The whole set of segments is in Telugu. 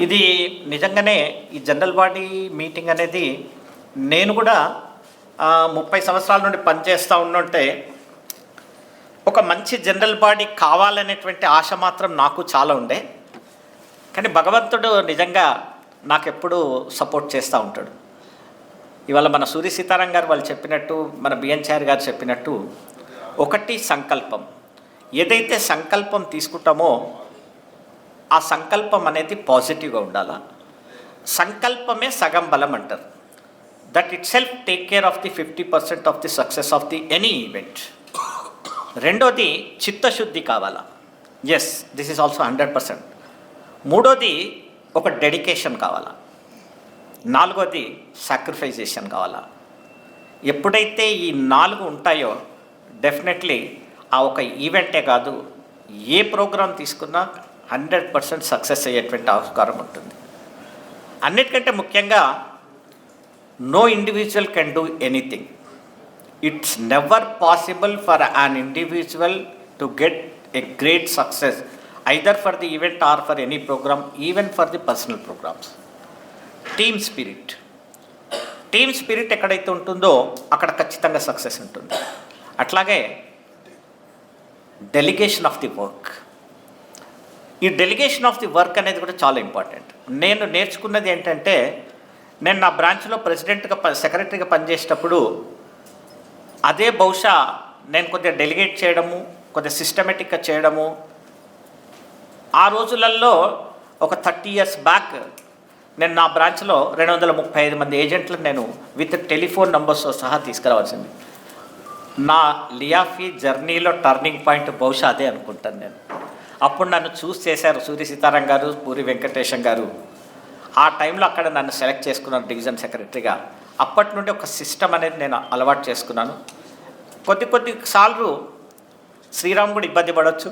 ఇది నిజంగానే ఈ జనరల్ బాడీ మీటింగ్ అనేది నేను కూడా 30 సంవత్సరాల నుండి పనిచేస్తూ ఉంటే ఒక మంచి జనరల్ బాడీ కావాలనేటువంటి ఆశ మాత్రం నాకు చాలా ఉండే. కానీ భగవంతుడు నిజంగా నాకెప్పుడు సపోర్ట్ చేస్తూ ఉంటాడు. ఇవాళ మన సూర్య సీతారాం గారు వాళ్ళు చెప్పినట్టు, మన బిఎన్చారి గారు చెప్పినట్టు, ఒకటి సంకల్పం. ఏదైతే సంకల్పం తీసుకుంటామో ఆ సంకల్పం అనేది పాజిటివ్గా ఉండాలా. సంకల్పమే సగం బలం అంటారు. That itself take care of the 50% of the success of the any event. రెండోది చిత్తశుద్ధి కావాలా. Yes, this is also 100%. మూడోది ఒక డెడికేషన్ కావాలా. నాలుగోది సాక్రిఫైజేషన్ కావాలా. ఎప్పుడైతే ఈ 4 ఉంటాయో డెఫినెట్లీ ఆ ఒక ఈవెంటే కాదు, ఏ ప్రోగ్రాం తీసుకున్నా 100% సక్సెస్ అయ్యేటువంటి ఆస్కారం ఉంటుంది. అన్నిటికంటే ముఖ్యంగా no individual can do anything. It's never possible for an individual to get a great success either for the event or for any program, even for the personal programs. Team spirit ఎక్కడైతే ఉంటుందో అక్కడ ఖచ్చితంగా సక్సెస్ ఉంటుంది. అట్లాగే డెలిగేషన్ ఆఫ్ ది వర్క్. ఈ డెలిగేషన్ ఆఫ్ ది వర్క్ అనేది కూడా చాలా ఇంపార్టెంట్. నేను నేర్చుకున్నది ఏంటంటే, నేను నా బ్రాంచ్లో ప్రెసిడెంట్గా సెక్రటరీగా పనిచేసేటప్పుడు అదే బహుశా నేను కొద్దిగా డెలిగేట్ చేయడము, కొద్దిగా సిస్టమేటిక్గా చేయడము. ఆ రోజులలో ఒక 30 years బ్యాక్ నేను నా బ్రాంచ్లో 235 మంది ఏజెంట్లను నేను విత్ టెలిఫోన్ నంబర్స్తో సహా తీసుకురావాల్సింది. నా లియాఫీ జర్నీలో టర్నింగ్ పాయింట్ బహుశా అదే అనుకుంటాను నేను. అప్పుడు నన్ను చూస్ చేశారు సూర్య సీతారాం గారు, పూరి వెంకటేశం గారు. ఆ టైంలో అక్కడ నన్ను సెలెక్ట్ చేసుకున్నాను డివిజన్ సెక్రటరీగా. అప్పటి నుండి ఒక సిస్టమ్ అనేది నేను అలవాటు చేసుకున్నాను. కొద్ది సార్లు శ్రీరామ్ కూడా ఇబ్బంది పడవచ్చు.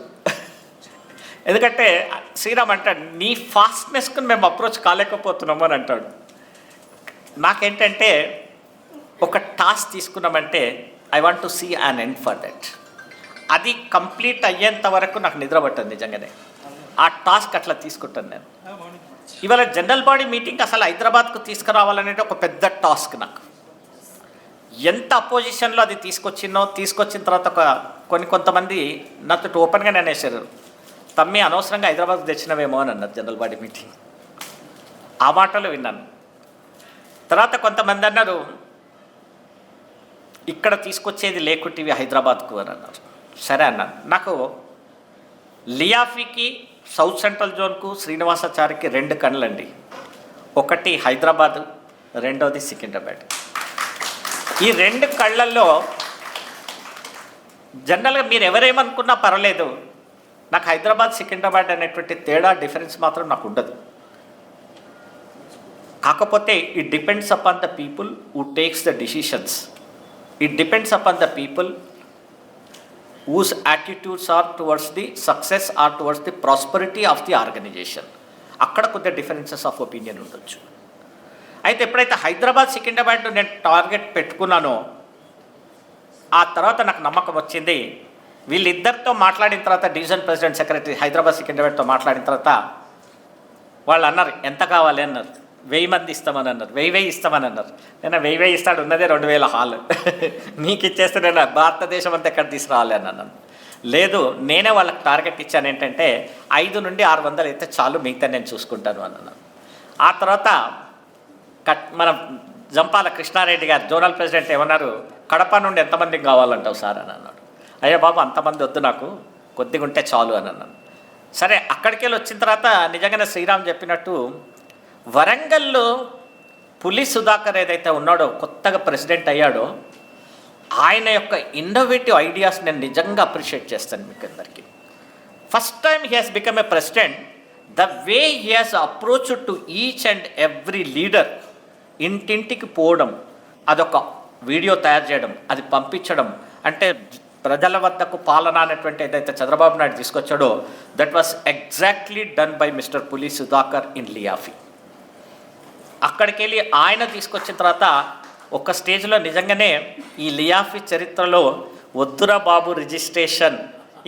ఎందుకంటే శ్రీరామ్ అంటాడు, నీ ఫాస్ట్నెస్కు మేము అప్రోచ్ కాలేకపోతున్నాము అని అంటాడు. నాకేంటంటే ఒక టాస్క్ తీసుకున్నామంటే I want to see an end for that. అది కంప్లీట్ అయ్యేంత వరకు నాకు నిద్ర పట్టదు నిజంగానే. ఆ టాస్క్ అట్లా తీసుకుంటాను నేను. ఇవాళ జనరల్ బాడీ మీటింగ్ అసలు హైదరాబాద్కు తీసుకురావాలనేది ఒక పెద్ద టాస్క్ నాకు. ఎంత అపోజిషన్లో అది తీసుకొచ్చిన తర్వాత కొంతమంది నాతో ఓపెన్గా అనేసారు, తమ్మి అనవసరంగా హైదరాబాద్ తెచ్చినవేమో అని అన్నారు జనరల్ బాడీ మీటింగ్. ఆ మాటలు విన్నాను. తర్వాత కొంతమంది అన్నారు, ఇక్కడ తీసుకొచ్చేది లేకుంటివి హైదరాబాద్కు అని అన్నారు. సరే అన్నాను. నాకు లియాఫీకి, సౌత్ సెంట్రల్ జోన్కు, శ్రీనివాసాచారికి 2 కళ్ళండి. ఒకటి హైదరాబాద్, రెండోది సికింద్రాబాద్. ఈ 2 కళ్ళల్లో జనరల్గా మీరు ఎవరేమనుకున్నా పర్వాలేదు, నాకు హైదరాబాద్ సికింద్రాబాద్ అనేటువంటి తేడా డిఫరెన్స్ మాత్రం నాకు ఉండదు. కాకపోతే it depends upon the people who takes the decisions. It depends upon the people whose attitudes are towards the success or towards the prosperity of the organization. అక్కడ కొద్దిగా డిఫరెన్సెస్ ఆఫ్ ఒపీనియన్ ఉండొచ్చు. అయితే ఎప్పుడైతే హైదరాబాద్ సికింద్రాబాద్ నేను టార్గెట్ పెట్టుకున్నానో ఆ తర్వాత నాకు నమ్మకం వచ్చింది. వీళ్ళిద్దరితో మాట్లాడిన తర్వాత, డివిజన్ ప్రెసిడెంట్ సెక్రటరీ హైదరాబాద్ సికింద్రాబాద్తో మాట్లాడిన తర్వాత వాళ్ళు అన్నారు, ఎంత కావాలి అన్నారు. 1000 మంది ఇస్తామని అన్నారు. 1000 ఇస్తామని అన్నారు. నేను 1000 ఇస్తాడు, ఉన్నదే 2000 హాల్, మీకు ఇచ్చేస్తే నేను భారతదేశం అంతా ఎక్కడ తీసుకురావాలి అని అన్నాను. లేదు, నేనే వాళ్ళకి టార్గెట్ ఇచ్చాను, ఏంటంటే 500 నుండి 600 అయితే చాలు, మిగతా నేను చూసుకుంటాను అని అన్నాను. ఆ తర్వాత మన జంపాల కృష్ణారెడ్డి గారు జోనల్ ప్రెసిడెంట్ ఏమన్నారు, కడప నుండి ఎంతమందికి కావాలంటావు సార్ అని అన్నాడు. అయ్యో బాబు, అంతమంది వద్దు, నాకు కొద్దిగా ఉంటే చాలు అని అన్నాను. సరే, అక్కడికి వెళ్ళి వచ్చిన తర్వాత నిజంగానే శ్రీరామ్ చెప్పినట్టు వరంగల్లో పులి సుధాకర్ ఏదైతే ఉన్నాడో, కొత్తగా ప్రెసిడెంట్ అయ్యాడో, ఆయన యొక్క ఇన్నోవేటివ్ ఐడియాస్ నేను నిజంగా అప్రిషియేట్ చేస్తాను మీకు అందరికీ. First time he has become a president, the way he has approach to each and every leader. ఇంటింటికి పోవడం, అదొక వీడియో తయారు చేయడం, అది పంపించడం, అంటే ప్రజల వద్దకు పాలన అనేటువంటి ఏదైతే చంద్రబాబు నాయుడు తీసుకొచ్చాడో, that was exactly done by mister Puli Sudhakar in LIAFI. అక్కడికి వెళ్ళి ఆయన తీసుకొచ్చిన తర్వాత ఒక స్టేజ్లో నిజంగానే ఈ లియాఫీ చరిత్రలో వద్దురా బాబు రిజిస్ట్రేషన్,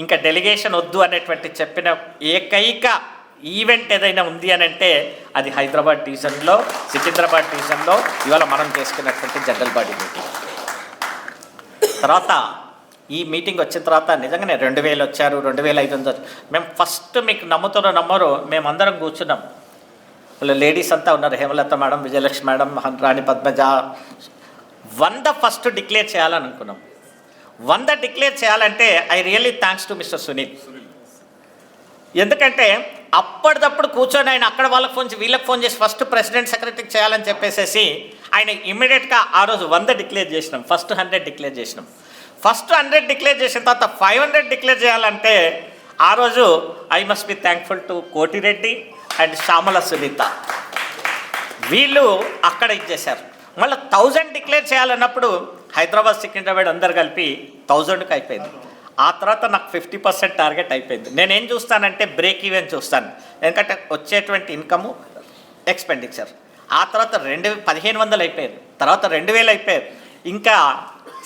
ఇంకా డెలిగేషన్ వద్దు అనేటువంటి చెప్పిన ఏకైక ఈవెంట్ ఏదైనా ఉంది అని అంటే అది హైదరాబాద్ డివిజన్లో, సికింద్రాబాద్ డివిజన్లో ఇవాళ మనం చేసుకున్నటువంటి జనరల్ బాడీ మీటింగ్. తర్వాత ఈ మీటింగ్ వచ్చిన తర్వాత నిజంగానే 2000 వచ్చారు, 2500 వచ్చారు. మేము ఫస్ట్ మీకు నమ్మరు, మేమందరం కూర్చున్నాం. వాళ్ళ లేడీస్ అంతా ఉన్నారు, హేమలత మేడం, విజయలక్ష్మి మేడం, రాణి పద్మజ. 100 ఫస్ట్ డిక్లేర్ చేయాలని అనుకున్నాం. 100 డిక్లేర్ చేయాలంటే I really thanks to mister Sunil. ఎందుకంటే అప్పటిదప్పుడు కూర్చొని ఆయన అక్కడ వాళ్ళకి ఫోన్ చేసి వీళ్ళకి ఫోన్ చేసి ఫస్ట్ ప్రెసిడెంట్ సెక్రటరీకి చేయాలని చెప్పేసి ఆయన ఇమ్మీడియట్గా ఆ రోజు 100 డిక్లేర్ చేసినాం. ఫస్ట్ 100 డిక్లేర్ చేసినాం. ఫస్ట్ 100 డిక్లేర్ చేసిన తర్వాత 500 డిక్లేర్ చేయాలంటే ఆ రోజు I must be thankful to Kotireddy and Shyamala Sunitha. వీళ్ళు అక్కడ ఇచ్చేశారు. మళ్ళీ 1000 డిక్లేర్ చేయాలన్నప్పుడు హైదరాబాద్, సికింద్రాబాద్ అందరు కలిపి 1000కి అయిపోయింది. ఆ తర్వాత నాకు 50% టార్గెట్ అయిపోయింది. నేనేం చూస్తానంటే బ్రేక్ ఈవెన్ చూస్తాను, ఎందుకంటే వచ్చేటువంటి ఇన్కము, ఎక్స్పెండిచర్. ఆ తర్వాత 1500 అయిపోయింది, తర్వాత 2000 అయిపోయారు. ఇంకా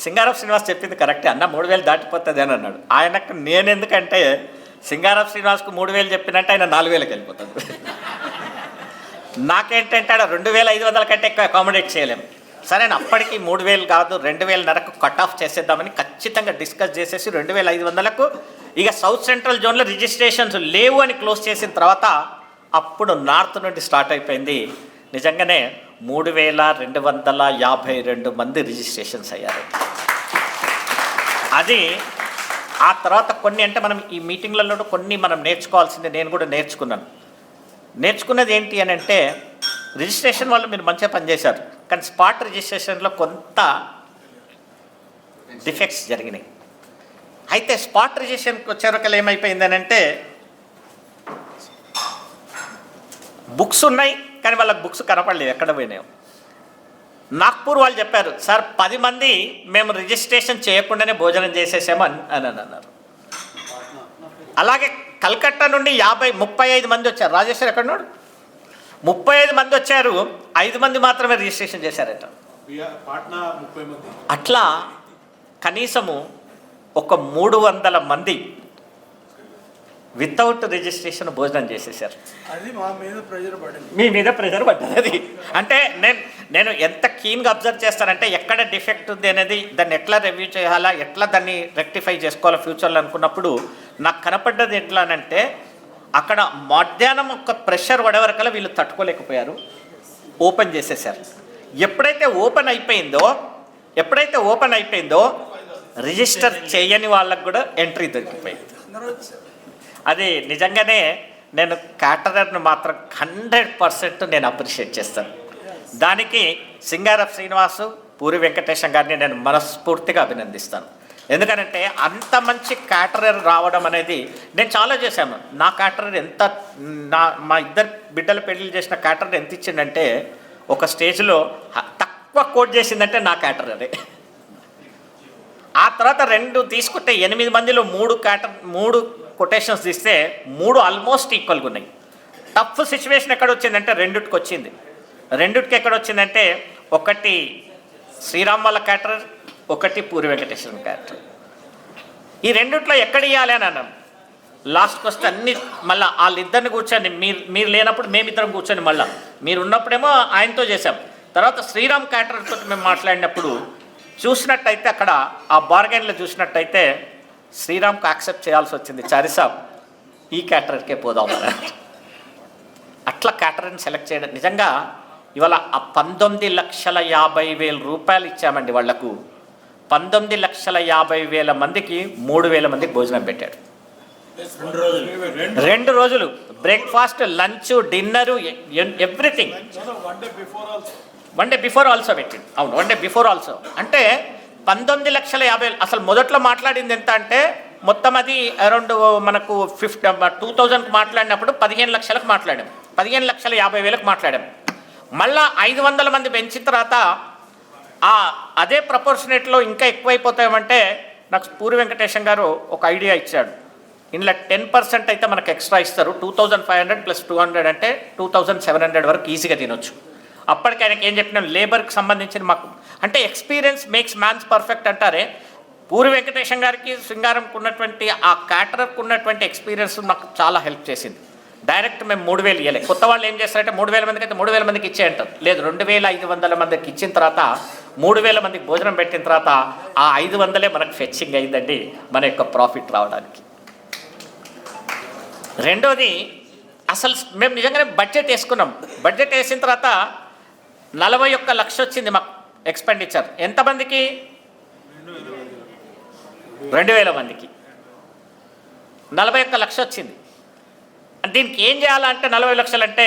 సింగారప్ శ్రీనివాస్ చెప్పింది కరెక్టే, అన్న 3000 దాటిపోతుంది అని అన్నాడు. ఆయనకు నేను ఎందుకంటే సింగారప్ శ్రీనివాస్కు 3000 చెప్పినట్టే ఆయన 4000కి వెళ్ళిపోతాడు. నాకేంటంటే ఆడ 2500 కంటే ఎక్కువ అకామిడేట్ చేయలేము. సరే అప్పటికి 3000 కాదు 2500కు కట్ ఆఫ్ చేసేద్దామని ఖచ్చితంగా డిస్కస్ చేసేసి 2500కు ఇక సౌత్ సెంట్రల్ జోన్లో రిజిస్ట్రేషన్స్ లేవు అని క్లోజ్ చేసిన తర్వాత అప్పుడు నార్త్ నుండి స్టార్ట్ అయిపోయింది. నిజంగానే 3252 మంది రిజిస్ట్రేషన్స్ అయ్యారు. అది ఆ తర్వాత కొన్ని అంటే మనం ఈ మీటింగ్లలో కొన్ని మనం నేర్చుకోవాల్సింది, నేను కూడా నేర్చుకున్నది ఏంటి అని అంటే రిజిస్ట్రేషన్ వల్ల మీరు మంచిగా పనిచేశారు, కానీ స్పాట్ రిజిస్ట్రేషన్లో కొంత డిఫెక్ట్స్ జరిగినాయి. అయితే స్పాట్ రిజిస్ట్రేషన్కి వచ్చేవరకలు ఏమైపోయిందని అంటే బుక్స్ ఉన్నాయి కానీ వాళ్ళకి బుక్స్ కనపడలేదు, ఎక్కడ పోయినాయో. నాగ్పూర్ వాళ్ళు చెప్పారు, సార్ 10 మంది మేము రిజిస్ట్రేషన్ చేయకుండానే భోజనం చేసేసాము అని అన్నారు. అలాగే కల్కట్టా నుండి 35 మంది వచ్చారు. రాజేశ్వర్ ఎక్కడున్నాడు? 35 మంది వచ్చారు, 5 మంది మాత్రమే రిజిస్ట్రేషన్ చేశారట. అట్లా కనీసము ఒక 300 మంది వితౌట్ రిజిస్ట్రేషన్ భోజనం చేసేసారు. అది మా మీద ప్రెజర్ పడింది, మీ మీద ప్రెజర్ పడ్డది. అది అంటే నేను ఎంత కీన్గా అబ్జర్వ్ చేస్తానంటే ఎక్కడ డిఫెక్ట్ ఉంది అనేది, దాన్ని ఎట్లా రివ్యూ చేయాలా, ఎట్లా దాన్ని రెక్టిఫై చేసుకోవాలా ఫ్యూచర్లో అనుకున్నప్పుడు నాకు కనపడ్డది ఎట్లా అంటే అక్కడ మధ్యాహ్నం ఒక ప్రెషర్ పడేవరకల్లా వీళ్ళు తట్టుకోలేకపోయారు, ఓపెన్ చేసేసారు. ఎప్పుడైతే ఓపెన్ అయిపోయిందో రిజిస్టర్ చేయని వాళ్ళకు కూడా ఎంట్రీ దొరికిపోయింది. అది నిజంగానే నేను క్యాటరర్ను మాత్రం 100% నేను అప్రిషియేట్ చేస్తాను. దానికి సింగారప్ శ్రీనివాసు, పూరి వెంకటేశం గారిని నేను మనస్ఫూర్తిగా అభినందిస్తాను. ఎందుకనంటే అంత మంచి క్యాటరర్ రావడం అనేది నేను చాలా చేశాను. నా క్యాటరర్ ఎంత, మా ఇద్దరు బిడ్డల పెళ్ళిళ్ళు చేసిన క్యాటరర్ ఎంత ఇచ్చిందంటే ఒక స్టేజ్లో తక్కువ కోట్ చేసిందంటే నా క్యాటరరే. ఆ తర్వాత 2 తీసుకుంటే 8 మందిలో 3 కొటేషన్స్ తీస్తే 3 ఆల్మోస్ట్ ఈక్వల్గా ఉన్నాయి. టఫ్ సిచ్యువేషన్ ఎక్కడ వచ్చిందంటే 2కి వచ్చింది. 2కి ఎక్కడ వచ్చిందంటే ఒకటి శ్రీరామ్ వాళ్ళ క్యాటరర్, ఒకటి పూరి వెంకటేశ్వర క్యాటరర్. ఈ 2ట్లో ఎక్కడ ఇవ్వాలి అని అన్నాం. లాస్ట్కి వస్తే అన్ని మళ్ళీ వాళ్ళిద్దరిని కూర్చొని మీరు లేనప్పుడు మేమిద్దరం కూర్చొని మళ్ళీ మీరు ఉన్నప్పుడేమో ఆయనతో చేసాం. తర్వాత శ్రీరామ్ క్యాటరర్తో మేము మాట్లాడినప్పుడు చూసినట్టయితే అక్కడ ఆ బార్గెన్లో చూసినట్టయితే శ్రీరామ్కి యాక్సెప్ట్ చేయాల్సి వచ్చింది. చారిసాబ్ ఈ క్యాటరర్కే పోదాం. అట్లా క్యాటరర్ని సెలెక్ట్ చేయడం నిజంగా ఇవాళ ఆ 19,50,000 రూపాయలు ఇచ్చామండి వాళ్లకు. 19,50,000 మందికి 3,000 మందికి భోజనం పెట్టాడు. 2 రోజులు breakfast, lunch, dinner, everything. 1 day before also పెట్టిండు. అవును, 1 డే బిఫోర్ ఆల్సో. అంటే 19,50,000. అసలు మొదట్లో మాట్లాడింది ఎంత అంటే మొత్తం అది అరౌండ్ మనకు 2000కి మాట్లాడినప్పుడు 15 లక్షలకు మాట్లాడాం, 15,50,000కి మాట్లాడాం. మళ్ళా 500 మంది పెంచిన తర్వాత అదే ప్రపోర్షనేట్లో ఇంకా ఎక్కువైపోతామంటే నాకు పూరి వెంకటేశం గారు ఒక ఐడియా ఇచ్చాడు. ఇందులో 10% అయితే మనకు ఎక్స్ట్రా ఇస్తారు. 2,500 + 200 అంటే 2,700 వరకు ఈజీగా తినొచ్చు. అప్పటికి ఆయనకి ఏం చెప్పినాం, లేబర్కి సంబంధించిన మాకు అంటే ఎక్స్పీరియన్స్ మేక్స్ మ్యాన్స్ పర్ఫెక్ట్ అంటారే. పూరి వెంకటేశం గారికి సింగారంకు ఉన్నటువంటి ఆ క్యాటరర్కు ఉన్నటువంటి ఎక్స్పీరియన్స్ నాకు చాలా హెల్ప్ చేసింది. డైరెక్ట్ మేము 3,000 ఇవ్వలే. కొత్త వాళ్ళు ఏం చేస్తారంటే 3,000 మందికి అయితే 3,000 మందికి ఇచ్చేయంటారు. లేదు, 2,500 మందికి ఇచ్చిన తర్వాత 3,000 మందికి భోజనం పెట్టిన తర్వాత ఆ 500 మనకు ఫెచ్చింగ్ అయిందండి మన యొక్క ప్రాఫిట్ రావడానికి. రెండోది, అసలు మేము నిజంగానే బడ్జెట్ వేసుకున్నాం. బడ్జెట్ వేసిన తర్వాత 41 లక్షలు వచ్చింది మాకు ఎక్స్పెండిచర్. ఎంతమందికి? 2,000 మందికి 41 లక్షలు వచ్చింది. దీనికి ఏం చేయాలంటే 40 లక్షలు అంటే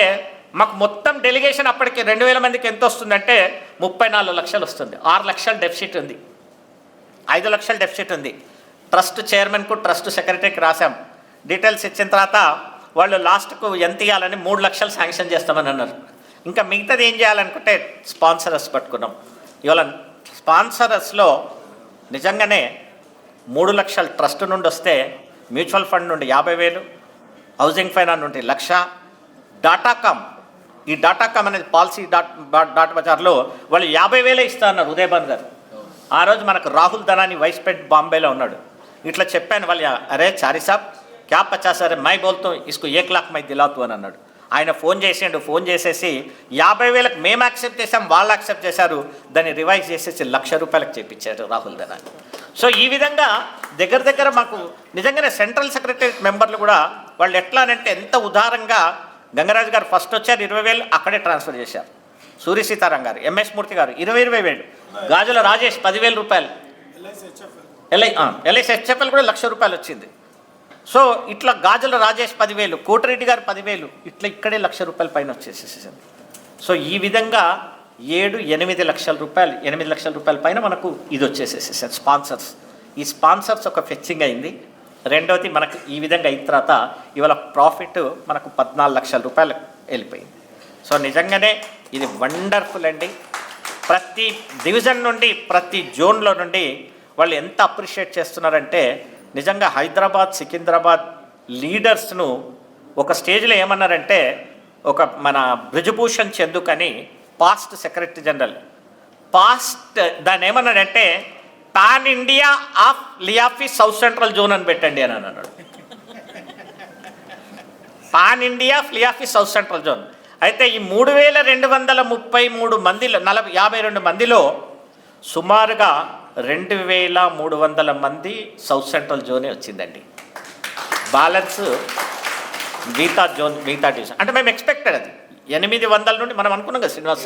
మాకు మొత్తం డెలిగేషన్ అప్పటికి 2,000 మందికి ఎంత వస్తుందంటే 34 లక్షలు వస్తుంది. 6 లక్షల డెఫిసిట్ ఉంది, 5 లక్షల డెఫిసిట్ ఉంది. ట్రస్ట్ చైర్మన్కు ట్రస్ట్ సెక్రటరీకి రాశాం. డీటెయిల్స్ ఇచ్చిన తర్వాత వాళ్ళు లాస్ట్కు ఎంత ఇవ్వాలని 3 లక్షలు శాంక్షన్ చేస్తామని అన్నారు. ఇంకా మిగతాది ఏం చేయాలనుకుంటే స్పాన్సరర్స్ పట్టుకున్నాం. ఇవాళ స్పాన్సరర్స్లో నిజంగానే 3 లక్షలు ట్రస్ట్ నుండి వస్తే, మ్యూచువల్ ఫండ్ నుండి 50,000, హౌసింగ్ ఫైనాన్స్ నుండి 1,00,000, డాటాకామ్, ఈ డాటాకామ్ అనేది పాలసీ డాట్ బజార్లో వాళ్ళు 50,000 ఇస్తా అన్నారు ఉదయభాన్ గారు. ఆ రోజు మనకు రాహుల్ దనాని వైస్ ప్రెసిడెంట్ బాంబేలో ఉన్నాడు. ఇట్లా చెప్పాను వాళ్ళు, అరే చారి సాబ్ క్యా 50,000 మై బోల్తో ఇసుకు 1 लाख మై దిలాతు అని అన్నాడు. ఆయన ఫోన్ చేసేసి 50,000కి మేము యాక్సెప్ట్ చేసాం, వాళ్ళు యాక్సెప్ట్ చేశారు. దాన్ని రివైజ్ చేసేసి 1,00,000 రూపాయలకు చేయించారు రాహుల్ దనాని. సో ఈ విధంగా దగ్గర మాకు నిజంగానే సెంట్రల్ సెక్రటరీ మెంబర్లు కూడా వాళ్ళు ఎట్లా అంటే ఎంత ఉదారంగా, గంగరాజు గారు ఫస్ట్ వచ్చారు 20,000 అక్కడే ట్రాన్స్ఫర్ చేశారు. సూర్య సీతారాం గారు, ఎంఎస్ మూర్తి గారు 20,000, గాజుల రాజేష్ 10,000 రూపాయలు, ఎల్ఐసిహెచ్ఎఫ్ఎల్ కూడా 1,00,000 రూపాయలు వచ్చింది. సో ఇట్లా గాజుల రాజేష్ 10,000, కోటిరెడ్డి గారు 10,000, ఇట్లా ఇక్కడే 1,00,000 రూపాయల పైన వచ్చేసేసింది. సో ఈ విధంగా 8 లక్షల రూపాయలు, 8 లక్షల రూపాయల పైన మనకు ఇది వచ్చేసేసేసింది స్పాన్సర్స్. ఈ స్పాన్సర్స్ ఒక ఫెచ్చింగ్ అయింది. రెండవది మనకు ఈ విధంగా అయిన తర్వాత ఇవాళ ప్రాఫిట్ మనకు 14 లక్షల రూపాయలు వెళ్ళిపోయింది. సో నిజంగానే ఇది వండర్ఫుల్ అండి. ప్రతి డివిజన్ నుండి, ప్రతి జోన్లో నుండి వాళ్ళు ఎంత అప్రిషియేట్ చేస్తున్నారంటే, నిజంగా హైదరాబాద్, సికింద్రాబాద్ లీడర్స్ను ఒక స్టేజ్లో ఏమన్నారంటే, ఒక మన బ్రిజభూషణ్ చందుక్ అని పాస్ట్ సెక్రటరీ జనరల్, దాన్ని ఏమన్నాడంటే pan India of LIAFI south central zone అని పెట్టండి అని అన్నాడు. Pan India of LIAFI south central zone. అయితే ఈ 3,233 మందిలో 52 మందిలో సుమారుగా 2,300 మంది సౌత్ సెంట్రల్ జోనే వచ్చిందండి. బ్యాలెన్స్ మిగతా డివిజన్ అంటే మేము ఎక్స్పెక్టెడ్ అది 800 నుండి మనం అనుకున్నాం కదా శ్రీనివాస్,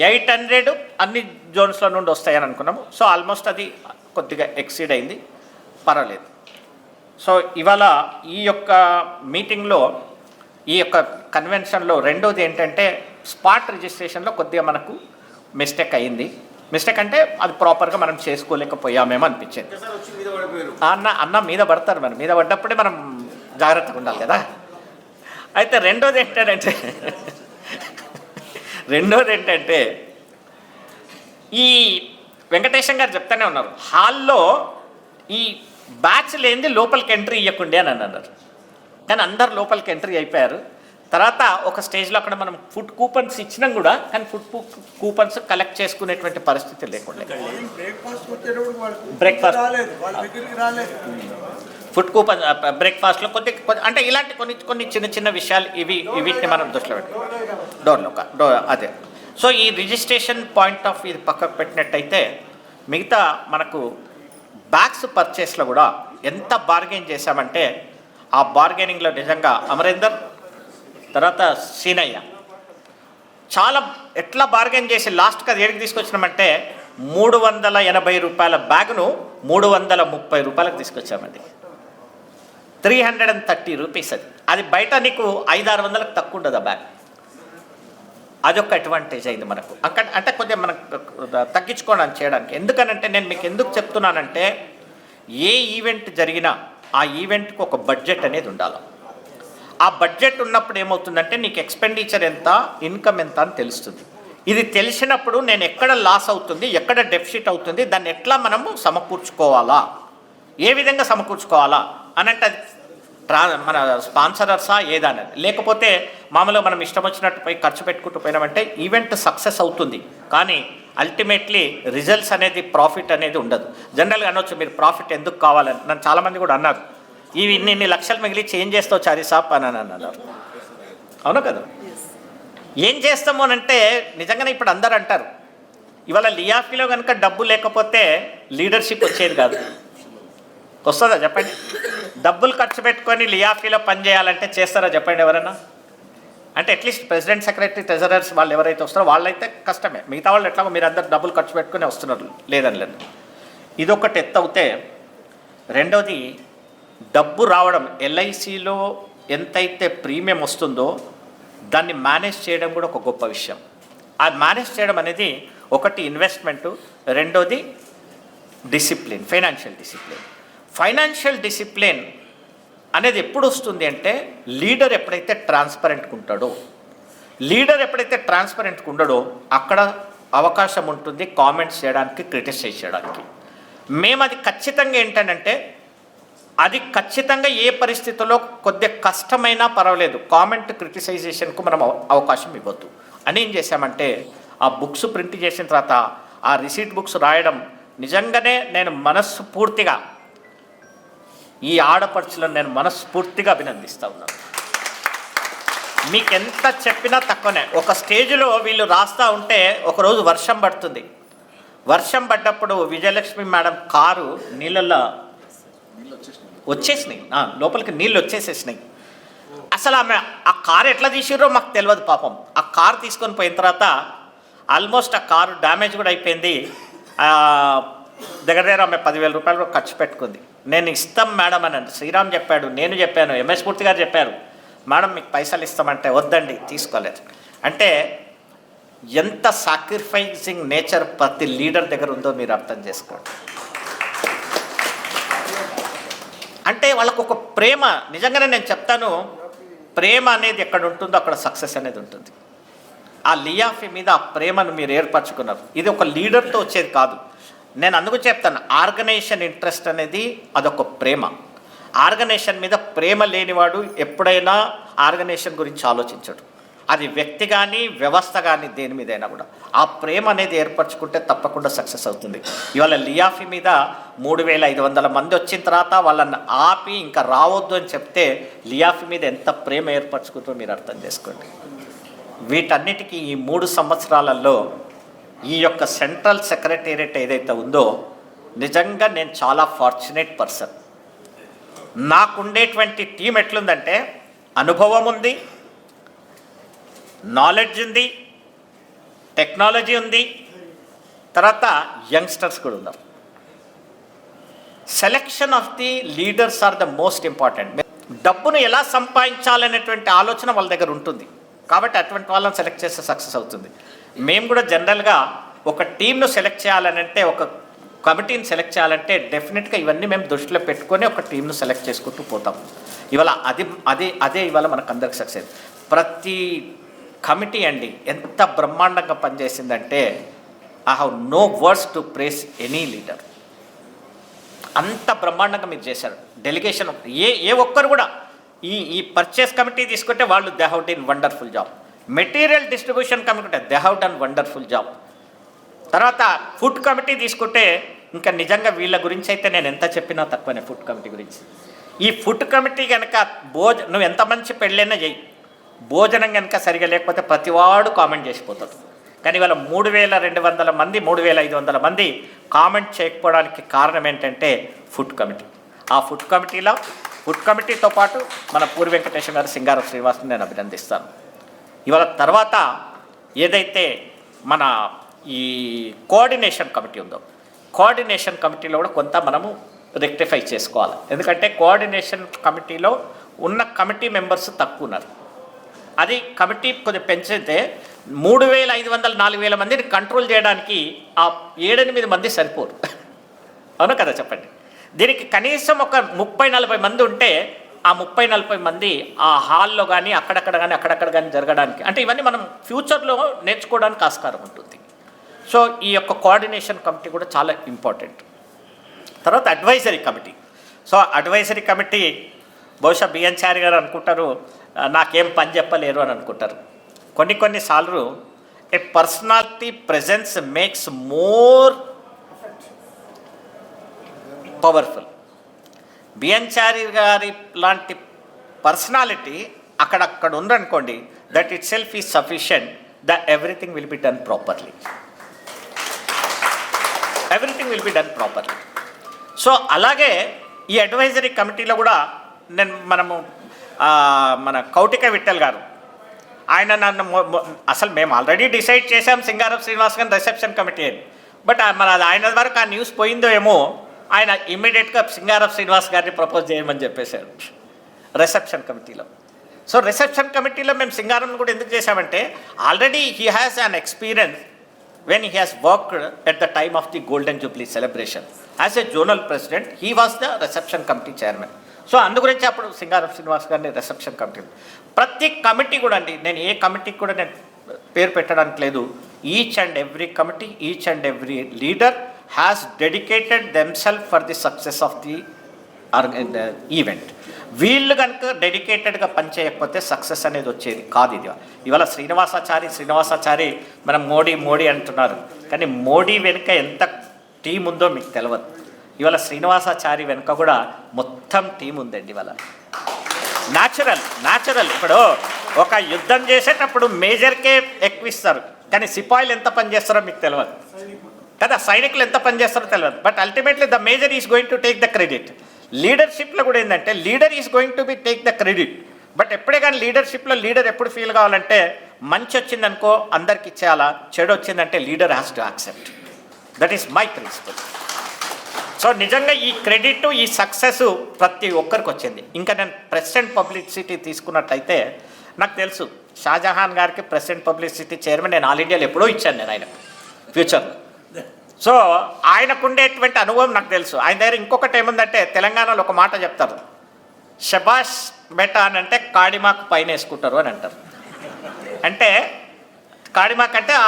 800 అన్ని జోన్స్లో నుండి వస్తాయని అనుకున్నాము. సో ఆల్మోస్ట్ అది కొద్దిగా ఎక్సీడ్ అయింది, పర్వాలేదు. సో ఇవాళ ఈ యొక్క మీటింగ్లో, ఈ యొక్క కన్వెన్షన్లో రెండోది ఏంటంటే స్పాట్ రిజిస్ట్రేషన్లో కొద్దిగా మనకు మిస్టేక్ అయింది. మిస్టేక్ అంటే అది ప్రాపర్గా మనం చేసుకోలేకపోయామేమో అనిపించింది. అన్న మీద పడతారు, మనం మీద పడ్డప్పుడే మనం జాగ్రత్తగా ఉండాలి కదా. అయితే రెండోది ఏంటంటే ఈ వెంకటేశం గారు చెప్తానే ఉన్నారు, హాల్లో ఈ బ్యాచ్ లేనిది లోపలికి ఎంట్రీ ఇవ్వకుండే అని అన్నారు. కానీ అందరు లోపలికి ఎంట్రీ అయిపోయారు. తర్వాత ఒక స్టేజ్లో అక్కడ మనం ఫుడ్ కూపన్స్ ఇచ్చినాం కూడా, కానీ ఫుడ్ కూపన్స్ కలెక్ట్ చేసుకునేటువంటి పరిస్థితి లేకుండా ఫుడ్ కూపన్ బ్రేక్ఫాస్ట్లో కొద్ది అంటే ఇలాంటి కొన్ని చిన్న విషయాలు వీటిని మనం దృష్టిలో డోర్లో అదే. సో ఈ రిజిస్ట్రేషన్ పాయింట్ ఆఫ్ ఇది పక్కకు పెట్టినట్టయితే మిగతా మనకు బ్యాగ్స్ పర్చేస్లో కూడా ఎంత బార్గెన్ చేశామంటే, ఆ బార్గెనింగ్లో నిజంగా అమరేందర్ తర్వాత సీనయ్య చాలా ఎట్లా బార్గెన్ చేసి లాస్ట్కి అది ఏడికి తీసుకొచ్చినామంటే 380 రూపాయల బ్యాగ్ను 330 రూపాయలకు తీసుకొచ్చామండి. 330 రూపీస్ అది బయట నీకు 500-600లకు తక్కువ ఉండదు ఆ బ్యాగ్. అదొక అడ్వాంటేజ్ అయింది మనకు అక్కడ. అంటే కొద్దిగా మనకు తగ్గించుకోవడానికి చేయడానికి. ఎందుకనంటే నేను మీకు ఎందుకు చెప్తున్నానంటే, ఏ ఈవెంట్ జరిగినా ఆ ఈవెంట్కి ఒక బడ్జెట్ అనేది ఉండాలి. ఆ బడ్జెట్ ఉన్నప్పుడు ఏమవుతుందంటే నీకు ఎక్స్పెండిచర్ ఎంత, ఇన్కమ్ ఎంత అని తెలుస్తుంది. ఇది తెలిసినప్పుడు నేను ఎక్కడ లాస్ అవుతుంది, ఎక్కడ డెఫిసిట్ అవుతుంది, దాన్ని ఎట్లా మనము సమకూర్చుకోవాలా, ఏ విధంగా సమకూర్చుకోవాలా అని అంటే మన స్పాన్సరర్సా ఏదనేది. లేకపోతే మామూలుగా మనం ఇష్టం వచ్చినట్టు పోయి ఖర్చు పెట్టుకుంటూ పోయినామంటే ఈవెంట్ సక్సెస్ అవుతుంది, కానీ అల్టిమేట్లీ రిజల్ట్స్ అనేది, ప్రాఫిట్ అనేది ఉండదు. జనరల్గా అనొచ్చు మీరు ప్రాఫిట్ ఎందుకు కావాలని. నన్ను చాలామంది కూడా అన్నారు, ఇవి ఇన్ని లక్షలు మిగిలి చేంజ్ చేస్తావు చారీ సాప్ అని అన్నారు. అవునా కదా? ఏం చేస్తాము అని అంటే నిజంగానే ఇప్పుడు అందరు అంటారు, ఇవాళ లియాఫీలో కనుక డబ్బు లేకపోతే లీడర్షిప్ వచ్చేది కాదు. వస్తుందా చెప్పండి? డబ్బులు ఖర్చు పెట్టుకొని లియాఫీలో పనిచేయాలంటే చేస్తారా చెప్పండి ఎవరైనా? అంటే అట్లీస్ట్ ప్రెసిడెంట్, సెక్రటరీ, ట్రెజరర్స్ వాళ్ళు ఎవరైతే వస్తారో వాళ్ళైతే కష్టమే. మిగతా వాళ్ళు ఎట్లాగో మీరు అందరు డబ్బులు ఖర్చు పెట్టుకుని వస్తున్నారు, లేదని లేదు. ఇదొకటి ఎత్తు అవుతే, రెండవది డబ్బు రావడం. ఎల్ఐసిలో ఎంతైతే ప్రీమియం వస్తుందో దాన్ని మేనేజ్ చేయడం కూడా ఒక గొప్ప విషయం. అది మేనేజ్ చేయడం అనేది ఒకటి ఇన్వెస్ట్మెంటు, రెండోది discipline, financial discipline. Financial discipline అనేది ఎప్పుడు వస్తుంది అంటే లీడర్ ఎప్పుడైతే ట్రాన్స్పరెంట్గా ఉంటాడో, ఉండడో అక్కడ అవకాశం ఉంటుంది కామెంట్స్ చేయడానికి, క్రిటిసైజ్ చేయడానికి. మేము అది ఖచ్చితంగా ఏంటంటే అది ఖచ్చితంగా ఏ పరిస్థితుల్లో కొద్దిగా కష్టమైనా పర్వాలేదు కామెంట్, క్రిటిసైజేషన్కు మనం అవకాశం ఇవ్వద్దు అని ఏం చేశామంటే ఆ బుక్స్ ప్రింట్ చేసిన తర్వాత ఆ రిసీట్ బుక్స్ రాయడం నిజంగానే నేను మనస్ఫూర్తిగా ఈ ఆడపడుచులను నేను మనస్ఫూర్తిగా అభినందిస్తూ ఉన్నాను. మీకు ఎంత చెప్పినా తక్కువనే. ఒక స్టేజ్లో వీళ్ళు రాస్తూ ఉంటే ఒకరోజు వర్షం పడుతుంది. వర్షం పడ్డప్పుడు విజయలక్ష్మి మేడం కారు నీళ్ళల్లో వచ్చేసినాయి, లోపలికి నీళ్ళు వచ్చేసేసినాయి. అసలు ఆమె ఆ కారు ఎట్లా తీసిర్రో మాకు తెలియదు పాపం. ఆ కారు తీసుకొని పోయిన తర్వాత ఆల్మోస్ట్ ఆ కారు డ్యామేజ్ కూడా అయిపోయింది. దగ్గర ఆమె 10,000 రూపాయలు ఖర్చు పెట్టుకుంది. నేను ఇస్తాం మేడం అని శ్రీరామ్ చెప్పాడు, నేను చెప్పాను, ఎంఎస్ మూర్తి గారు చెప్పారు, మేడం మీకు పైసలు ఇస్తామంటే వద్దండి, తీసుకోలేదు. అంటే ఎంత సాక్రిఫైసింగ్ నేచర్ ప్రతి లీడర్ దగ్గర ఉందో మీరు అర్థం చేసుకోండి. అంటే వాళ్ళకు ఒక ప్రేమ, నిజంగానే నేను చెప్తాను, ప్రేమ అనేది ఎక్కడ ఉంటుందో అక్కడ సక్సెస్ అనేది ఉంటుంది. ఆ లియాఫీ మీద ఆ ప్రేమను మీరు ఏర్పరచుకున్నారు. ఇది ఒక లీడర్తో వచ్చేది కాదు. నేను అందుకు చెప్తాను, ఆర్గనైజేషన్ ఇంట్రెస్ట్ అనేది అదొక ప్రేమ. ఆర్గనైజేషన్ మీద ప్రేమ లేనివాడు ఎప్పుడైనా ఆర్గనైజేషన్ గురించి ఆలోచించడు. అది వ్యక్తి కానీ వ్యవస్థ కానీ దేని మీదైనా కూడా ఆ ప్రేమ అనేది ఏర్పరచుకుంటే తప్పకుండా సక్సెస్ అవుతుంది. ఇవాళ లియాఫీ మీద 3,500 మంది వచ్చిన తర్వాత వాళ్ళని ఆపి ఇంకా రావద్దు అని చెప్తే లియాఫీ మీద ఎంత ప్రేమ ఏర్పరచుకుంటారో మీరు అర్థం చేసుకోండి. వీటన్నిటికీ ఈ 3 సంవత్సరాలలో ఈ యొక్క సెంట్రల్ సెక్రటేరియట్ ఏదైతే ఉందో నిజంగా నేను చాలా ఫార్చునేట్ పర్సన్. నాకుండేటువంటి టీం ఎట్లుందంటే అనుభవం ఉంది, నాలెడ్జ్ ఉంది, టెక్నాలజీ ఉంది, తర్వాత యంగ్స్టర్స్ కూడా ఉన్నారు. Selection of the leaders are the most important. డబ్బును ఎలా సంపాదించాలనేటువంటి ఆలోచన వాళ్ళ దగ్గర ఉంటుంది కాబట్టి అటువంటి వాళ్ళని సెలెక్ట్ చేస్తే సక్సెస్ అవుతుంది. మేము కూడా జనరల్గా ఒక టీంను సెలెక్ట్ చేయాలనంటే, ఒక కమిటీని సెలెక్ట్ చేయాలంటే డెఫినెట్గా ఇవన్నీ మేము దృష్టిలో పెట్టుకొని ఒక టీంను సెలెక్ట్ చేసుకుంటూ పోతాం. ఇవాళ అదే ఇవాళ మనకు అందరికి సక్సెస్. ప్రతి కమిటీ అండి ఎంత బ్రహ్మాండంగా పనిచేసిందంటే I have no words to praise any leader. అంత బ్రహ్మాండంగా మీరు చేశారు. డెలిగేషన్ ఏ ఒక్కరు కూడా ఈ పర్చేస్ కమిటీ తీసుకుంటే వాళ్ళు they have done wonderful job. Material distribution committee they have done wonderful job. తర్వాత ఫుడ్ కమిటీ తీసుకుంటే ఇంకా నిజంగా వీళ్ళ గురించి అయితే నేను ఎంత చెప్పినా తక్కువనే. ఫుడ్ కమిటీ గురించి, ఈ ఫుడ్ కమిటీ కనుక నువ్వు ఎంత మంచి పెళ్ళైనా చెయ్యి, భోజనం కనుక సరిగా లేకపోతే ప్రతివాడు కామెంట్ చేసిపోతాడు. కానీ ఇవాళ 3,200 మంది 3,500 మంది కామెంట్ చేయకపోవడానికి కారణం ఏంటంటే ఫుడ్ కమిటీ. ఆ ఫుడ్ కమిటీతో పాటు మన పూరి వెంకటేశ్వర గారు, సింగారం శ్రీనివాస్ని నేను అభినందిస్తాను. ఇవాళ తర్వాత ఏదైతే మన ఈ కోఆర్డినేషన్ కమిటీ ఉందో, కోఆర్డినేషన్ కమిటీలో కూడా కొంత మనము రెక్టిఫై చేసుకోవాలి. ఎందుకంటే కోఆర్డినేషన్ కమిటీలో ఉన్న కమిటీ మెంబర్స్ తక్కువ ఉన్నారు. అది కమిటీ కొద్దిగా పెంచితే 3,500 4,000 మందిని కంట్రోల్ చేయడానికి ఆ 7-8 మంది సరిపోరు. అవును కదా చెప్పండి. దీనికి కనీసం ఒక 30-40 మంది ఉంటే ఆ 30-40 మంది ఆ హాల్లో కానీ అక్కడక్కడ కానీ జరగడానికి, అంటే ఇవన్నీ మనం ఫ్యూచర్లో నేర్చుకోవడానికి ఆస్కారం ఉంటుంది. సో ఈ యొక్క కోఆర్డినేషన్ కమిటీ కూడా చాలా ఇంపార్టెంట్. తర్వాత advisory committee. So advisory committee బహుశా బిఎన్ చారి గారు అనుకుంటారు నాకేం పని చెప్పలేరు అని అనుకుంటారు. కొన్నిసార్లు ఏ personality presence makes more powerful. బిఎన్చారి గారి లాంటి పర్సనాలిటీ అక్కడ ఉందనుకోండి, that it self is sufficient, everything will be done properly. Everything will be done properly. So అలాగే ఈ అడ్వైజరీ కమిటీలో కూడా మనము మన కౌటిక విఠల్ గారు, ఆయన నన్ను అసలు మేము ఆల్రెడీ డిసైడ్ చేశాం సింగారం శ్రీనివాస్ గారిని రిసెప్షన్ కమిటీ అని, బట్ మన ఆయన వరకు ఆ న్యూస్ పోయిందో ఏమో, ఆయన ఇమ్మీడియట్గా సింగారం శ్రీనివాస్ గారిని ప్రపోజ్ చేయమని చెప్పేశారు రిసెప్షన్ కమిటీలో. సో రిసెప్షన్ కమిటీలో మేము సింగారం కూడా ఎందుకు చేశామంటే, already he has an experience when he has worked at the time of the Golden Jubilee celebration. As a zonal president, he was the reception committee chairman. So అందుగురించి అప్పుడు సింగారం శ్రీనివాస్ గారిని రిసెప్షన్ కమిటీ, ప్రతి కమిటీ కూడా అండి, నేను ఏ కమిటీకి కూడా నేను పేరు పెట్టడానికి లేదు, each and every committee, each and every leader has dedicated themself for the success of the event. వీళ్ళు కనుక డెడికేటెడ్గా పనిచేయకపోతే సక్సెస్ అనేది వచ్చేది కాదు. ఇది ఇవాళ శ్రీనివాసాచారి మనం మోడీ అంటున్నారు, కానీ మోడీ వెనుక ఎంత టీం ఉందో మీకు తెలియదు. ఇవాళ శ్రీనివాసాచారి వెనుక కూడా మొత్తం టీం ఉందండి. ఇవాళ న్యాచురల్ ఇప్పుడు ఒక యుద్ధం చేసేటప్పుడు మేజర్కే ఎక్కువ ఇస్తారు, కానీ సిపాయిలు ఎంత పని చేస్తారో మీకు తెలియదు కదా, సైనికులు ఎంత పని చేస్తారో తెలియదు. But ultimately the major is going to take the credit. లీడర్షిప్లో కూడా ఏంటంటే leader is going to be take the credit. But ఎప్పుడే కానీ లీడర్షిప్లో లీడర్ ఎప్పుడు ఫీల్ కావాలంటే, మంచి వచ్చిందనుకో అందరికి ఇచ్చేయాలా, చెడు వచ్చిందంటే leader has to accept. That is my principle. So నిజంగా ఈ క్రెడిట్, ఈ సక్సెస్ ప్రతి ఒక్కరికి వచ్చింది. ఇంకా నేను ప్రెసిడెంట్ పబ్లిసిటీ తీసుకున్నట్టయితే, నాకు తెలుసు షాజహాన్ గారికి ప్రెసిడెంట్ పబ్లిసిటీ చైర్మన్ నేను ఆల్ ఇండియాలో ఎప్పుడో ఇచ్చాను నేను ఆయన ఫ్యూచర్లో. సో ఆయనకు ఉండేటువంటి అనుభవం నాకు తెలుసు. ఆయన దగ్గర ఇంకొకటి ఏముందంటే, తెలంగాణలో ఒక మాట చెప్తారు, షబాష్ బెటా అని అంటే కాడిమాకు పైన వేసుకుంటారు అని అంటారు. అంటే కాడిమాకు అంటే ఆ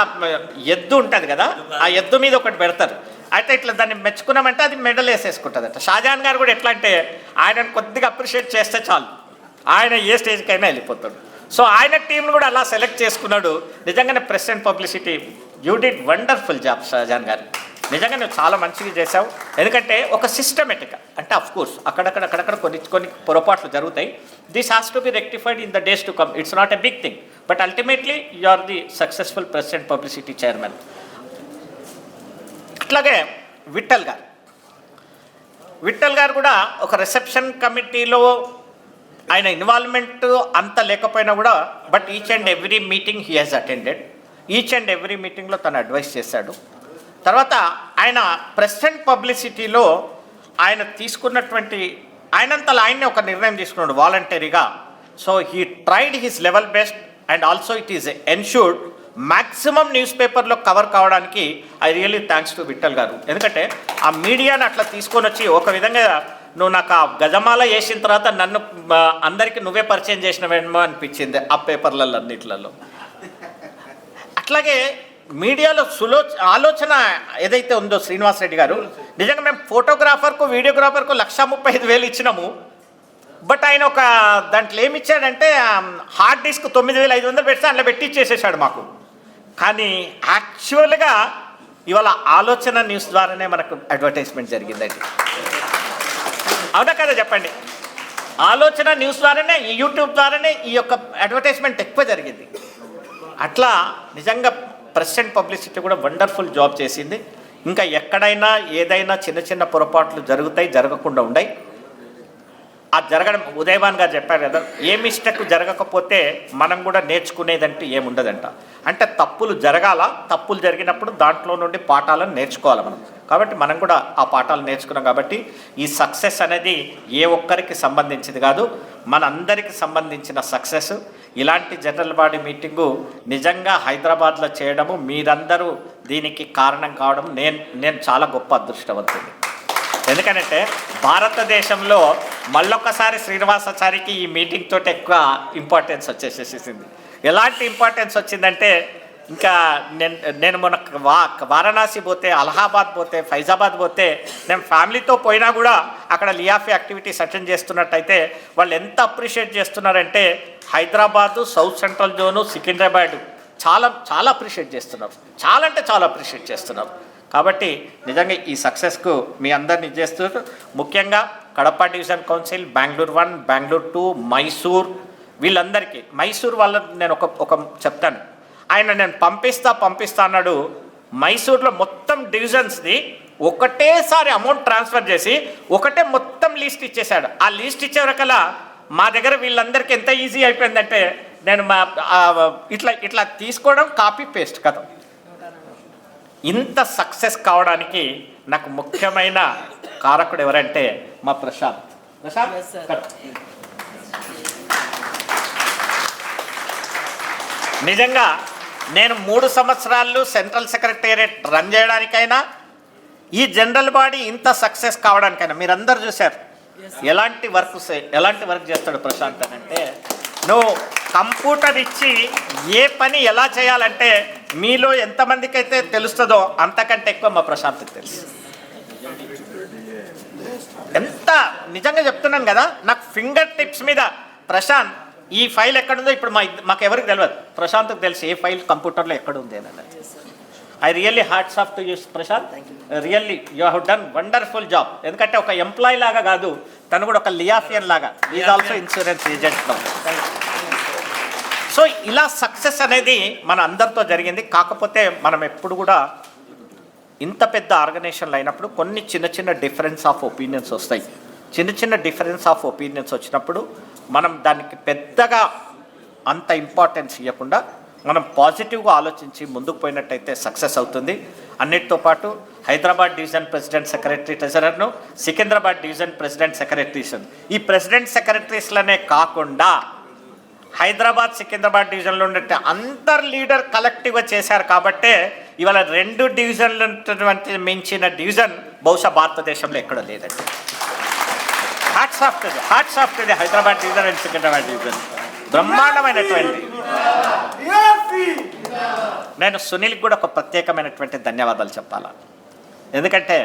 ఎద్దు ఉంటుంది కదా, ఆ ఎద్దు మీద ఒకటి పెడతారు, అయితే ఇట్లా దాన్ని మెచ్చుకున్నామంటే అది మెడల్ వేసేసుకుంటుందట. షాజహాన్ గారు కూడా ఎట్లా అంటే, ఆయనను కొద్దిగా అప్రిషియేట్ చేస్తే చాలు, ఆయన ఏ స్టేజ్కైనా వెళ్ళిపోతాడు. సో ఆయన టీంను కూడా అలా సెలెక్ట్ చేసుకున్నాడు. నిజంగానే president publicity you did wonderful job Shahjahan garu, నిజంగా నువ్వు చాలా మంచిగా చేసావు. ఎందుకంటే ఒక సిస్టమేటిక్గా, అంటే అఫ్కోర్స్ అక్కడక్కడ కొన్ని పొరపాట్లు జరుగుతాయి. This has to be rectified in the days to come. It's not a big thing, but ultimately you are the successful president publicity chairman. అట్లాగే విఠల్ గారు కూడా ఒక రిసెప్షన్ కమిటీలో ఆయన ఇన్వాల్వ్మెంట్ అంత లేకపోయినా కూడా, but each and every meeting he has attended. Each and every మీటింగ్లో తను అడ్వైస్ చేశాడు. తర్వాత ఆయన ప్రెసిడెంట్ పబ్లిసిటీలో ఆయన తీసుకున్నటువంటి ఆయనంతలో ఆయన్ని ఒక నిర్ణయం తీసుకున్నాడు వాలంటరీగా. So he tried his level best and also it is ensured maximum news పేపర్లో కవర్ కావడానికి I really thanks to Vittal garu. ఎందుకంటే ఆ మీడియాని అట్లా తీసుకొని వచ్చి ఒక విధంగా నువ్వు నాకు ఆ గజమాల వేసిన తర్వాత నన్ను అందరికీ నువ్వే పరిచయం చేసినవేమో అనిపించింది ఆ పేపర్లలో అన్నిట్లలో. అట్లాగే మీడియాలో ఆలోచన ఏదైతే ఉందో శ్రీనివాస్ రెడ్డి గారు, నిజంగా మేము ఫోటోగ్రాఫర్కు వీడియోగ్రాఫర్కు 1,35,000 ఇచ్చినాము. బట్ ఆయన ఒక దాంట్లో ఏమి ఇచ్చాడంటే, హార్డ్ డిస్క్ 9,500 పెడితే అందులో పెట్టి ఇచ్చేసేసాడు మాకు. కానీ యాక్చువల్గా ఇవాళ ఆలోచన న్యూస్ ద్వారానే మనకు అడ్వర్టైజ్మెంట్ జరిగిందండి. అవునా కదా చెప్పండి? ఆలోచన న్యూస్ ద్వారానే, ఈ యూట్యూబ్ ద్వారానే ఈ యొక్క అడ్వర్టైజ్మెంట్ ఎక్కువ జరిగింది. అట్లా నిజంగా ప్రెసిడెంట్ పబ్లిసిటీ కూడా వండర్ఫుల్ జాబ్ చేసింది. ఇంకా ఎక్కడైనా ఏదైనా చిన్న పొరపాట్లు జరగకుండా ఉన్నాయి. ఆ జరగడం ఉదయభాన్ గారు చెప్పారు కదా, ఏ మిస్టేక్ జరగకపోతే మనం కూడా నేర్చుకునేదంటూ ఏముండదంట. అంటే తప్పులు జరగాల, తప్పులు జరిగినప్పుడు దాంట్లో నుండి పాఠాలను నేర్చుకోవాలి మనం. కాబట్టి మనం కూడా ఆ పాఠాలు నేర్చుకున్నాం. కాబట్టి ఈ సక్సెస్ అనేది ఏ ఒక్కరికి సంబంధించింది కాదు, మనందరికి సంబంధించిన సక్సెస్. ఇలాంటి జనరల్ బాడీ మీటింగు నిజంగా హైదరాబాద్లో చేయడము, మీరందరూ దీనికి కారణం కావడం నేను చాలా గొప్ప అదృష్టవంతుడు. ఎందుకంటే భారతదేశంలో మళ్ళొక్కసారి శ్రీనివాసాచారికి ఈ మీటింగ్ తోటి ఎక్కువ ఇంపార్టెన్స్ వచ్చేసేసింది. ఎలాంటి ఇంపార్టెన్స్ వచ్చిందంటే, ఇంకా నేను మొన్న వారణాసి పోతే, అలహాబాద్ పోతే, ఫైజాబాద్ పోతే, నేను ఫ్యామిలీతో పోయినా కూడా అక్కడ లియాఫీ యాక్టివిటీస్ అటెండ్ చేస్తున్నట్టయితే వాళ్ళు ఎంత అప్రిషియేట్ చేస్తున్నారంటే, Hyderabad, south central zone, Secunderabad చాలా అప్రిషియేట్ చేస్తున్నారు. చాలా అంటే చాలా అప్రిషియేట్ చేస్తున్నారు. కాబట్టి నిజంగా ఈ సక్సెస్కు మీ అందరిని చేస్తూ ముఖ్యంగా కడప డివిజన్ కౌన్సిల్, బెంగళూరు 1, బెంగళూరు 2, మైసూర్, వీళ్ళందరికీ మైసూర్ వాళ్ళ నేను ఒక చెప్తాను. ఆయన నేను పంపిస్తా అన్నాడు. మైసూర్లో మొత్తం డివిజన్స్ది ఒకటేసారి అమౌంట్ ట్రాన్స్ఫర్ చేసి ఒకటే మొత్తం లిస్ట్ ఇచ్చేశాడు. ఆ లిస్ట్ ఇచ్చేవరకల్లా మా దగ్గర వీళ్ళందరికీ ఎంత ఈజీ అయిపోయిందంటే నేను ఇట్లా తీసుకోవడం, కాపీ పేస్ట్ కదా. ఇంత సక్సెస్ కావడానికి నాకు ముఖ్యమైన కారకుడు ఎవరంటే మా ప్రశాంత్. నిజంగా నేను 3 సంవత్సరాలు సెంట్రల్ సెక్రటేరియట్ రన్ చేయడానికైనా, ఈ జనరల్ బాడీ ఇంత సక్సెస్ కావడానికైనా మీరందరూ చూశారు ఎలాంటి వర్క్ చేస్తాడు ప్రశాంత్ అని. అంటే నువ్వు కంప్యూటర్ ఇచ్చి ఏ పని ఎలా చేయాలంటే మీలో ఎంతమందికి అయితే తెలుస్తుందో అంతకంటే ఎక్కువ మా ప్రశాంత్కి తెలుసు. ఎంత నిజంగా చెప్తున్నాను కదా, నాకు ఫింగర్ టిప్స్ మీద ప్రశాంత్ ఈ ఫైల్ ఎక్కడుందో ఇప్పుడు మాకు ఎవరికి తెలియదు, ప్రశాంత్కి తెలుసు ఏ ఫైల్ కంప్యూటర్లో ఎక్కడుంది అని. I really hats off to you Prashanth, really you have done wonderful job. ఎందుకంటే ఒక ఎంప్లాయీ లాగా కాదు, తను కూడా ఒక లియాఫియన్ లాగా, is also insurance agent. So ఇలా సక్సెస్ అనేది మన అందరితో జరిగింది. కాకపోతే మనం ఎప్పుడు కూడా ఇంత పెద్ద ఆర్గనైజేషన్లు అయినప్పుడు కొన్ని చిన్న డిఫరెన్స్ ఆఫ్ ఒపీనియన్స్ వస్తాయి. చిన్న డిఫరెన్స్ ఆఫ్ ఒపీనియన్స్ వచ్చినప్పుడు మనం దానికి పెద్దగా అంత ఇంపార్టెన్స్ ఇవ్వకుండా మనం పాజిటివ్గా ఆలోచించి ముందుకు పోయినట్టయితే సక్సెస్ అవుతుంది. అన్నిటితో పాటు హైదరాబాద్ డివిజన్ ప్రెసిడెంట్ సెక్రటరీ ట్రెజరర్ను, సికింద్రాబాద్ డివిజన్ ప్రెసిడెంట్ సెక్రటరీస్, ఈ ప్రెసిడెంట్ సెక్రటరీస్లనే కాకుండా హైదరాబాద్ సికింద్రాబాద్ డివిజన్లో ఉండే అందరు లీడర్ కలెక్టివ్గా చేశారు. కాబట్టే ఇవాళ 2 డివిజన్లు మించిన డివిజన్ బహుశా భారతదేశంలో ఎక్కడ లేదండి. Hats off to the Hyderabad division and Secunderabad division, బ్రహ్మాండమైనటువంటి. నేను సునీల్కి కూడా ఒక ప్రత్యేకమైనటువంటి ధన్యవాదాలు చెప్పాలా. ఎందుకంటే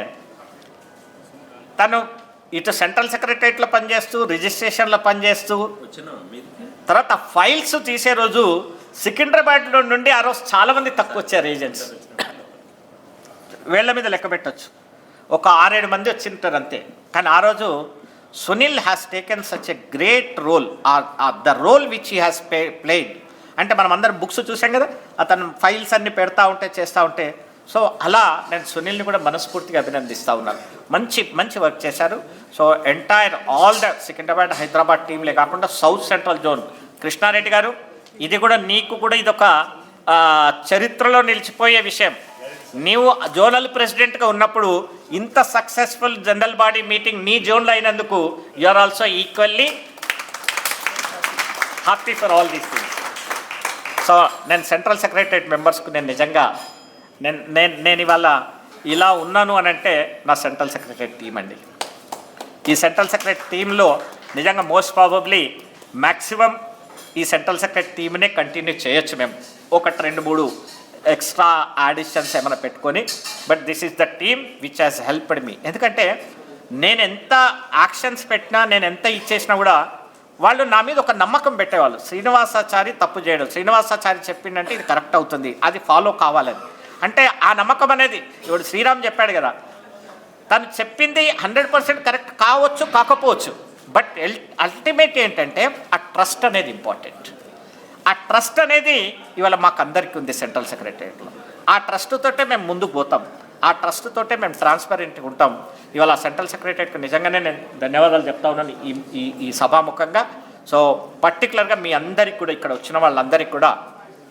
తను ఇటు సెంట్రల్ సెక్రటరియట్లో పనిచేస్తూ, రిజిస్ట్రేషన్లో పనిచేస్తూ, తర్వాత ఫైల్స్ తీసే రోజు సికింద్రాబాద్లో నుండి ఆ రోజు చాలామంది తక్కువ వచ్చారు ఏజెంట్స్, వేళ్ల మీద లెక్క పెట్టచ్చు, ఒక 6-7 మంది వచ్చింటారు అంతే. కానీ ఆ రోజు Sunil has taken such a great role, the role which he has played. అంటే మనం అందరం బుక్స్ చూసాం కదా, అతను ఫైల్స్ అన్ని చేస్తూ ఉంటే. సో అలా నేను సునీల్ని కూడా మనస్ఫూర్తిగా అభినందిస్తూ ఉన్నాను. మంచి వర్క్ చేశారు. So entire all the Secunderabad Hyderabad టీంలే కాకుండా సౌత్ సెంట్రల్ జోన్ కృష్ణారెడ్డి గారు, ఇది కూడా నీకు కూడా ఇదొక చరిత్రలో నిలిచిపోయే విషయం. నీవు జోనల్ ప్రెసిడెంట్గా ఉన్నప్పుడు ఇంత సక్సెస్ఫుల్ జనరల్ బాడీ మీటింగ్ నీ జోన్లో అయినందుకు you are also equally happy for all these things. So నేను సెంట్రల్ సెక్రటరియట్ మెంబర్స్కు నేను నిజంగా నేను ఇవాళ ఇలా ఉన్నాను అని అంటే నా సెంట్రల్ సెక్రటరియట్ టీం అండి. ఈ సెంట్రల్ సెక్రటరీ టీంలో నిజంగా మోస్ట్ ప్రాబబ్లీ మ్యాక్సిమం ఈ సెంట్రల్ సెక్రటరీ టీమ్నే కంటిన్యూ చేయొచ్చు మేము, 1-2-3 ఎక్స్ట్రా ఆడిషన్స్ ఏమైనా పెట్టుకొని. But this is the team which has helped me. ఎందుకంటే నేను ఎంత యాక్షన్స్ పెట్టినా, నేను ఎంత ఇచ్చేసినా కూడా వాళ్ళు నా మీద ఒక నమ్మకం పెట్టేవాళ్ళు. శ్రీనివాసాచారి తప్పు చేయడం, శ్రీనివాసాచారి చెప్పిందంటే ఇది కరెక్ట్ అవుతుంది, అది ఫాలో కావాలని. అంటే ఆ నమ్మకం అనేది ఇప్పుడు శ్రీరామ్ చెప్పాడు కదా, తను చెప్పింది 100% కరెక్ట్ కావచ్చు, కాకపోవచ్చు. బట్ అల్టిమేట్ ఏంటంటే ఆ ట్రస్ట్ అనేది ఇంపార్టెంట్. ఆ ట్రస్ట్ అనేది ఇవాళ మాకు అందరికీ ఉంది సెంట్రల్ సెక్రటరియట్లో. ఆ ట్రస్ట్ తోటే మేము ముందుకు పోతాం, ఆ ట్రస్ట్ తోటే మేము ట్రాన్స్పరెంట్గా ఉంటాం. ఇవాళ సెంట్రల్ సెక్రటరియట్కి నిజంగానే నేను ధన్యవాదాలు చెప్తా ఉన్నాను ఈ సభాముఖంగా. సో పర్టికులర్గా మీ అందరికి కూడా, ఇక్కడ వచ్చిన వాళ్ళందరికీ కూడా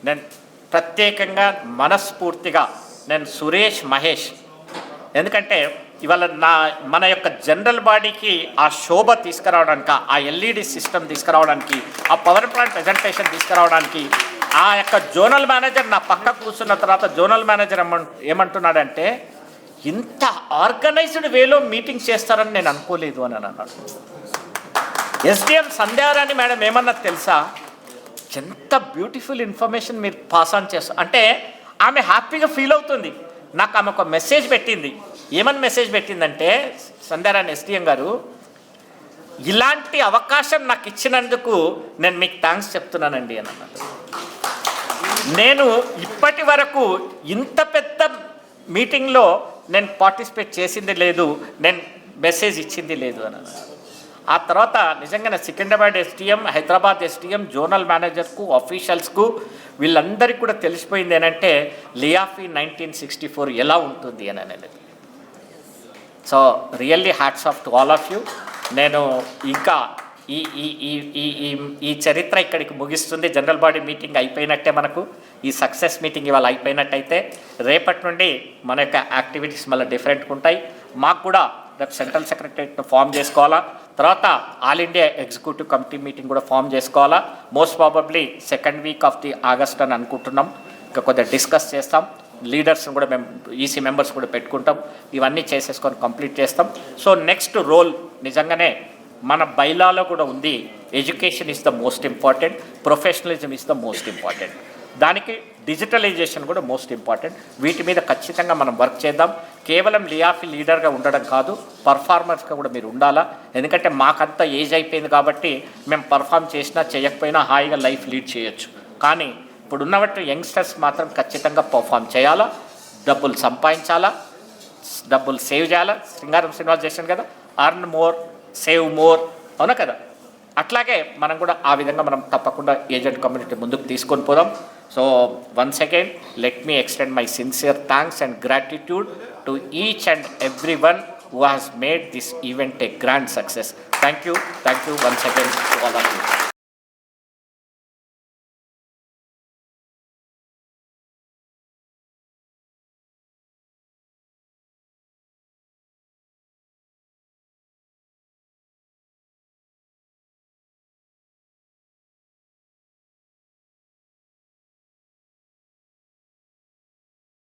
నేను ప్రత్యేకంగా మనస్ఫూర్తిగా నేను సురేష్, మహేష్, ఎందుకంటే ఇవాళ మన యొక్క జనరల్ బాడీకి ఆ శోభ తీసుకురావడానికి, ఆ ఎల్ఈడి సిస్టమ్ తీసుకురావడానికి, ఆ పవర్ ప్లాంట్ ప్రజెంటేషన్ తీసుకురావడానికి ఆ యొక్క జోనల్ మేనేజర్ నా పక్క కూర్చున్న తర్వాత జోనల్ మేనేజర్ ఏమంటున్నాడంటే ఇంత ఆర్గనైజ్డ్ వేలో మీటింగ్ చేస్తారని నేను అనుకోలేదు అని అన్నాడు. ఎస్డిఎం సంధ్యారాణి మేడం ఏమన్నా తెలుసా, ఎంత బ్యూటిఫుల్ ఇన్ఫర్మేషన్ మీరు పాస్ ఆన్ చేస్తారు అంటే ఆమె హ్యాపీగా ఫీల్ అవుతుంది. నాకు ఆమె ఒక మెసేజ్ పెట్టింది. ఏమని మెసేజ్ పెట్టిందంటే, సంధ్యారాణి ఎస్డిఎం గారు, ఇలాంటి అవకాశం నాకు ఇచ్చినందుకు నేను మీకు థ్యాంక్స్ చెప్తున్నానండి అని అన్నారు. నేను ఇప్పటి వరకు ఇంత పెద్ద మీటింగ్లో నేను పార్టిసిపేట్ చేసింది లేదు, నేను మెసేజ్ ఇచ్చింది లేదు అని అన్నారు. ఆ తర్వాత నిజంగానే Secunderabad STM, Hyderabad STM, zonal మేనేజర్కు, ఆఫీషియల్స్కు వీళ్ళందరికీ కూడా తెలిసిపోయింది ఏంటంటే లియాఫీ 1964 ఎలా ఉంటుంది అని అనేది. So really hats off to all of you. నేను ఇంకా ఈ ఈ ఈ ఈ ఈ ఈ చరిత్ర ఇక్కడికి ముగిస్తుంది. జనరల్ బాడీ మీటింగ్ అయిపోయినట్టే, మనకు ఈ సక్సెస్ మీటింగ్ ఇవాళ అయిపోయినట్టయితే రేపటి నుండి మన యొక్క యాక్టివిటీస్ మళ్ళీ డిఫరెంట్గా ఉంటాయి. మాకు కూడా రేపు సెంట్రల్ సెక్రటరియట్ను ఫామ్ చేసుకోవాలా, తర్వాత all India executive committee meeting కూడా ఫామ్ చేసుకోవాలా. Most probably second week off the August అని అనుకుంటున్నాం. ఇంకా కొద్దిగా డిస్కస్ చేస్తాం, లీడర్స్ని కూడా మేము ఈసీ మెంబర్స్ కూడా పెట్టుకుంటాం. ఇవన్నీ చేసేసుకొని కంప్లీట్ చేస్తాం. సో నెక్స్ట్ రోల్ నిజంగానే మన బైలాలో కూడా ఉంది. Education is the most important, professionalism is the most important, దానికి డిజిటలైజేషన్ కూడా మోస్ట్ ఇంపార్టెంట్. వీటి మీద ఖచ్చితంగా మనం వర్క్ చేద్దాం. కేవలం లియాఫీ లీడర్గా ఉండడం కాదు, పర్ఫార్మర్స్గా కూడా మీరు ఉండాలా. ఎందుకంటే మాకంతా ఏజ్ అయిపోయింది కాబట్టి మేము పర్ఫామ్ చేసినా చేయకపోయినా హాయిగా లైఫ్ లీడ్ చేయొచ్చు. కానీ ఇప్పుడు ఉన్నటువంటి యంగ్స్టర్స్ మాత్రం ఖచ్చితంగా పర్ఫామ్ చేయాలా, డబ్బులు సంపాదించాలా, డబ్బులు సేవ్ చేయాలా. సింగారం శ్రీనివాస్ చేశాను కదా, అర్న్ మోర్ సేవ్ మోర్, అవునా కదా. అట్లాగే మనం కూడా ఆ విధంగా మనం తప్పకుండా ఏజెంట్ కమ్యూనిటీ ముందుకు తీసుకొని పోదాం. So once again let me extend my sincere thanks and gratitude to each and every one who has made this event a grand success. Thank you once again to all of you.